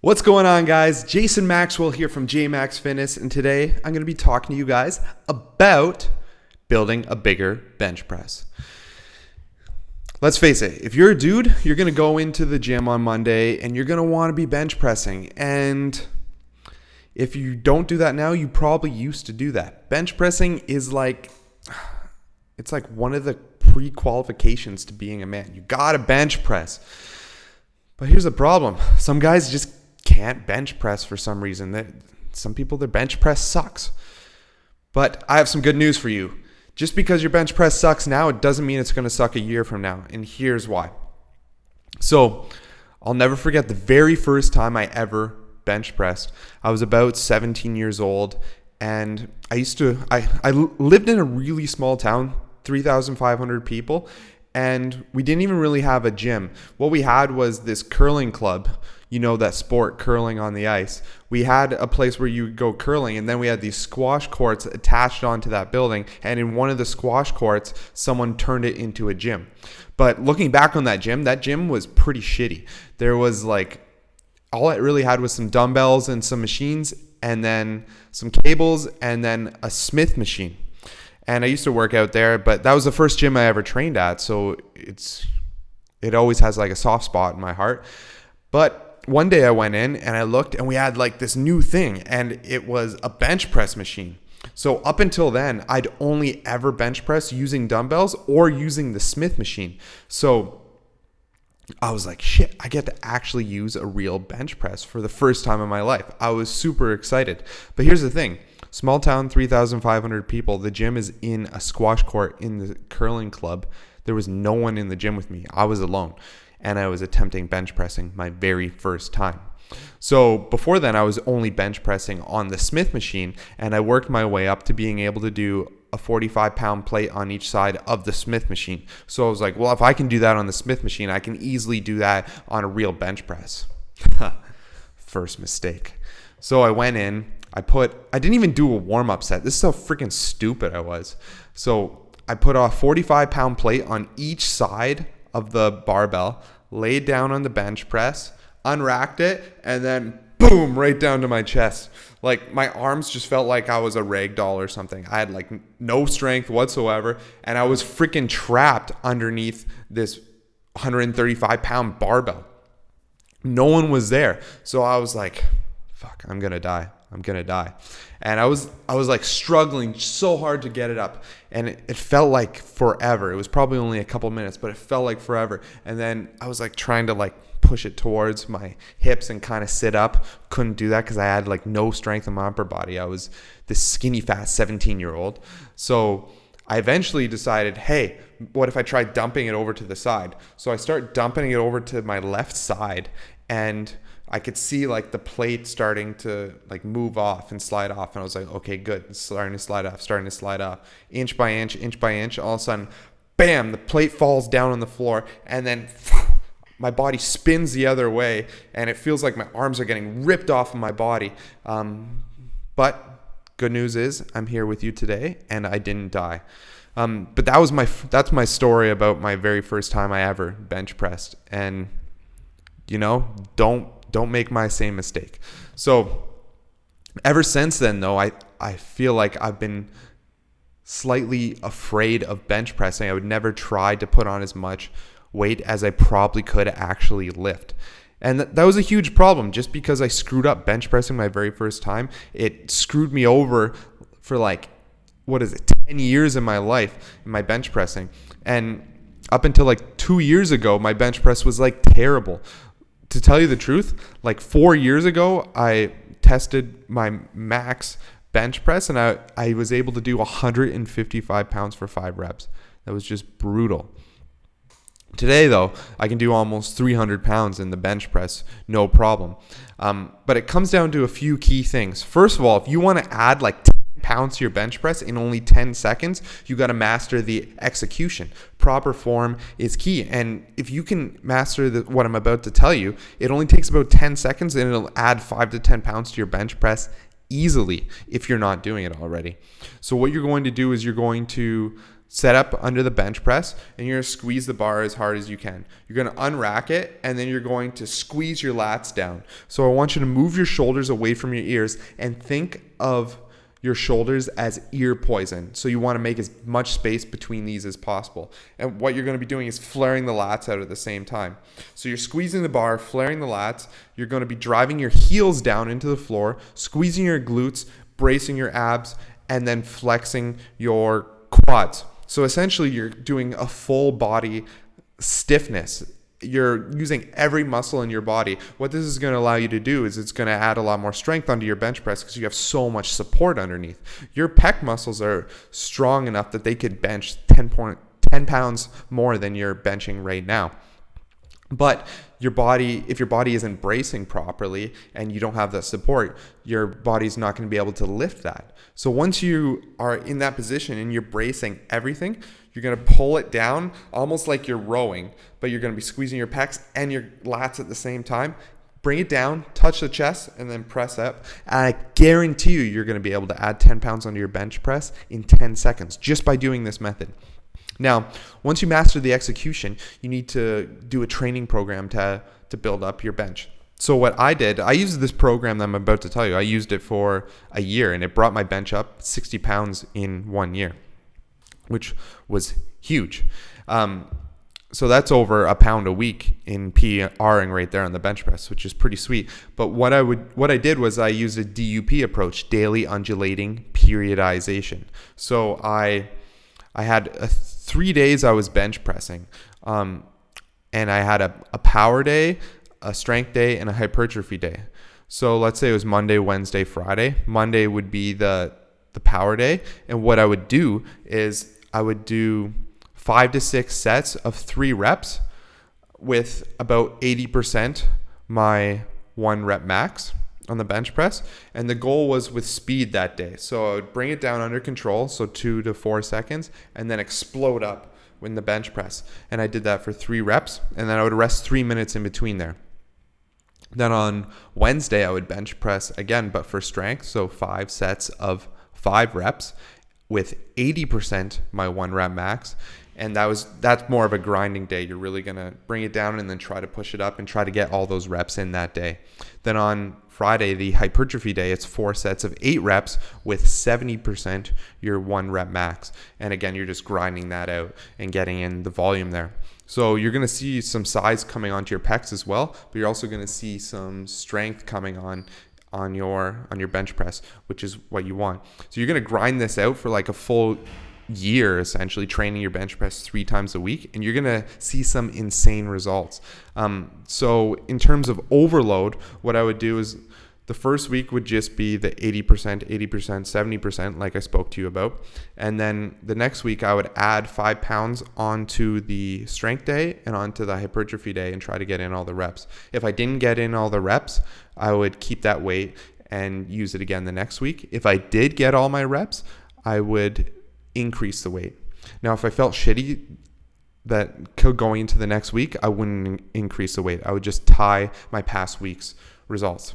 What's going on, guys? Jason Maxwell here from JMax Fitness, and today I'm going to be talking to you guys about building a bigger bench press. Let's face it, if you're a dude, you're going to go into the gym on Monday and you're going to want to be bench pressing. And if you don't do that now, you probably used to do that. Bench pressing is it's like one of the pre-qualifications to being a man. You got to bench press. But here's the problem. Some guys just can't bench press for some reason. Some people, their bench press sucks. But I have some good news for you. Just because your bench press sucks now, it doesn't mean it's going to suck a year from now. And here's why. So I'll never forget the very first time I ever bench pressed. I was about 17 years old, and I lived in a really small town, 3,500 people, and we didn't even really have a gym. What we had was this curling club, you know, that sport, curling on the ice. We had a place where you would go curling, and then we had these squash courts attached onto that building, and in one of the squash courts, someone turned it into a gym. But looking back on that gym was pretty shitty. There was all it really had was some dumbbells and some machines, and then some cables, and then a Smith machine. And I used to work out there, but that was the first gym I ever trained at, so it always has a soft spot in my heart. But one day I went in and I looked, and we had this new thing, and it was a bench press machine. So up until then, I'd only ever bench press using dumbbells or using the Smith machine. So I was like, shit, I get to actually use a real bench press for the first time in my life. I was super excited. But here's the thing. Small town, 3,500 people. The gym is in a squash court in the curling club. There was no one in the gym with me. I was alone. And I was attempting bench pressing my very first time. So before then, I was only bench pressing on the Smith machine, and I worked my way up to being able to do a 45-pound plate on each side of the Smith machine. So I was like, well, if I can do that on the Smith machine, I can easily do that on a real bench press. First mistake. So I went in, I didn't even do a warm-up set. This is how freaking stupid I was. So I put a 45-pound plate on each side of the barbell, laid down on the bench press, unracked it, and then boom, right down to my chest. My arms just felt like I was a rag doll or something. I had no strength whatsoever, and I was freaking trapped underneath this 135-pound barbell. No one was there. So I was like, fuck, I'm going to die. And I was struggling so hard to get it up, and it felt like forever. It was probably only a couple minutes, but it felt like forever. And then I was trying to push it towards my hips and kind of sit up. Couldn't do that because I had no strength in my upper body. I was this skinny fat 17-year-old. So I eventually decided, hey, what if I try dumping it over to the side? So I start dumping it over to my left side, and I could see the plate starting to move off and slide off. And I was like, okay, good. It's starting to slide off. Inch by inch. All of a sudden, bam, the plate falls down on the floor. And then my body spins the other way. And it feels like my arms are getting ripped off of my body. But good news is I'm here with you today, and I didn't die. But that's my story about my very first time I ever bench pressed. And, don't make my same mistake. So ever since then, though, I feel like I've been slightly afraid of bench pressing. I would never try to put on as much weight as I probably could actually lift. And that was a huge problem. Just because I screwed up bench pressing my very first time, it screwed me over for 10 years in my life, in my bench pressing. And up until 2 years ago, my bench press was terrible. To tell you the truth, 4 years ago, I tested my max bench press, and I was able to do 155 pounds for 5 reps. That was just brutal. Today, though, I can do almost 300 pounds in the bench press, no problem. But it comes down to a few key things. First of all, if you want to add 10 pounds to your bench press in only 10 seconds, you got to master the execution. Proper form is key. And if you can master what I'm about to tell you, it only takes about 10 seconds and it'll add 5 to 10 pounds to your bench press easily if you're not doing it already. So what you're going to do is you're going to set up under the bench press, and you're going to squeeze the bar as hard as you can. You're going to unrack it, and then you're going to squeeze your lats down. So I want you to move your shoulders away from your ears and think of your shoulders as ear poison. So you want to make as much space between these as possible. And what you're going to be doing is flaring the lats out at the same time. So you're squeezing the bar, flaring the lats. You're going to be driving your heels down into the floor, squeezing your glutes, bracing your abs, and then flexing your quads. So essentially you're doing a full body stiffness. You're using every muscle in your body. What this is going to allow you to do is it's going to add a lot more strength onto your bench press because you have so much support underneath. Your pec muscles are strong enough that they could bench 10 pounds more than you're benching right now. But your body, if your body isn't bracing properly and you don't have that support, your body's not going to be able to lift that. So once you are in that position and you're bracing everything, you're going to pull it down almost like you're rowing, but you're going to be squeezing your pecs and your lats at the same time. Bring it down, touch the chest, and then press up. And I guarantee you're going to be able to add 10 pounds onto your bench press in 10 seconds just by doing this method. Now, once you master the execution, you need to do a training program to build up your bench. So what I did, I used this program that I'm about to tell you. I used it for a year, and it brought my bench up 60 pounds in 1 year, which was huge. So that's over a pound a week in PRing right there on the bench press, which is pretty sweet. But what I did was I used a DUP approach, daily undulating periodization. So I had 3 days I was bench pressing, and I had a power day, a strength day, and a hypertrophy day. So let's say it was Monday, Wednesday, Friday. Monday would be the power day, and what I would do is I would do 5 to 6 sets of 3 reps with about 80% my 1 rep max on the bench press, and the goal was with speed that day. So I would bring it down under control, so 2 to 4 seconds, and then explode up in the bench press. And I did that for 3 reps, and then I would rest 3 minutes in between there. Then on Wednesday, I would bench press again, but for strength, so 5 sets of 5 reps with 80% my 1 rep max. And that's more of a grinding day. You're really going to bring it down and then try to push it up and try to get all those reps in that day. Then on Friday, the hypertrophy day, it's 4 sets of 8 reps with 70% your 1 rep max. And again, you're just grinding that out and getting in the volume there. So you're going to see some size coming onto your pecs as well, but you're also going to see some strength coming on your bench press, which is what you want. So you're going to grind this out for like a full year, essentially training your bench press 3 times a week, and you're going to see some insane results. So in terms of overload, what I would do is the first week would just be the 80%, 70%, like I spoke to you about. And then the next week I would add 5 pounds onto the strength day and onto the hypertrophy day and try to get in all the reps. If I didn't get in all the reps, I would keep that weight and use it again the next week. If I did get all my reps, I would increase the weight. Now, if I felt shitty that going into the next week, I wouldn't increase the weight. I would just tie my past week's results.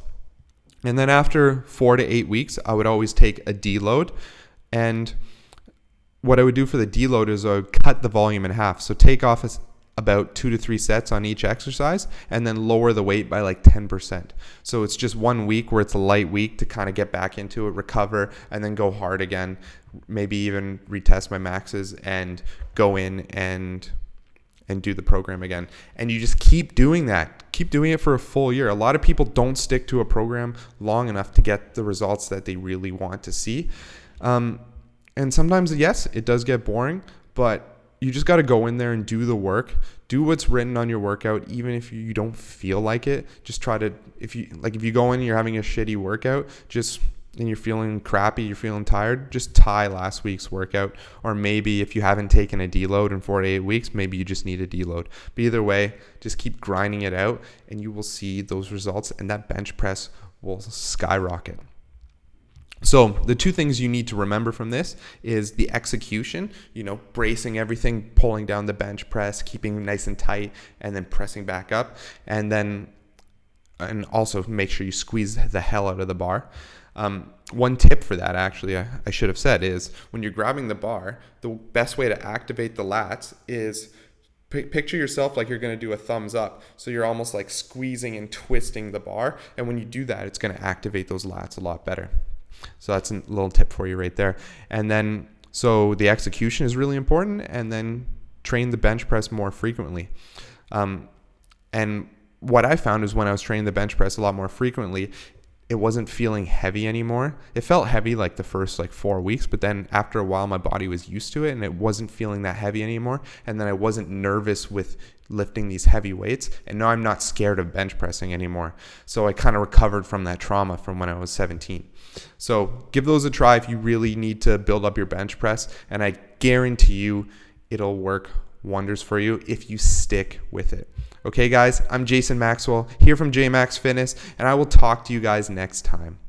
And then after 4 to 8 weeks, I would always take a deload. And what I would do for the deload is I would cut the volume in half. So take off about 2 to 3 sets on each exercise and then lower the weight by like 10%. So it's just 1 week where it's a light week to kind of get back into it, recover, and then go hard again. Maybe even retest my maxes and go in and do the program again. And you just keep doing that. Keep doing it for a full year. A lot of people don't stick to a program long enough to get the results that they really want to see. And sometimes, yes, it does get boring, but you just got to go in there and do the work. Do what's written on your workout, even if you don't feel like it. Just try to, if you go in and you're having a shitty workout, and you're feeling crappy, you're feeling tired, just tie last week's workout. Or maybe if you haven't taken a deload in 4 to 8 weeks, maybe you just need a deload. But either way, just keep grinding it out and you will see those results, and that bench press will skyrocket. So the 2 things you need to remember from this is the execution, bracing everything, pulling down the bench press, keeping nice and tight, and then pressing back up. And also make sure you squeeze the hell out of the bar. One tip for that, actually, I should have said, is when you're grabbing the bar, the best way to activate the lats is picture yourself like you're going to do a thumbs up. So you're almost like squeezing and twisting the bar. And when you do that, it's going to activate those lats a lot better. So that's a little tip for you right there. And then, so the execution is really important, and then train the bench press more frequently. And what I found is when I was training the bench press a lot more frequently, it wasn't feeling heavy anymore. It felt heavy like the first 4 weeks, but then after a while my body was used to it and it wasn't feeling that heavy anymore. And then I wasn't nervous with lifting these heavy weights, and now I'm not scared of bench pressing anymore. So I kind of recovered from that trauma from when I was 17. So give those a try if you really need to build up your bench press, and I guarantee you it'll work wonders for you if you stick with it. Okay, guys, I'm Jason Maxwell here from JMax Fitness, and I will talk to you guys next time.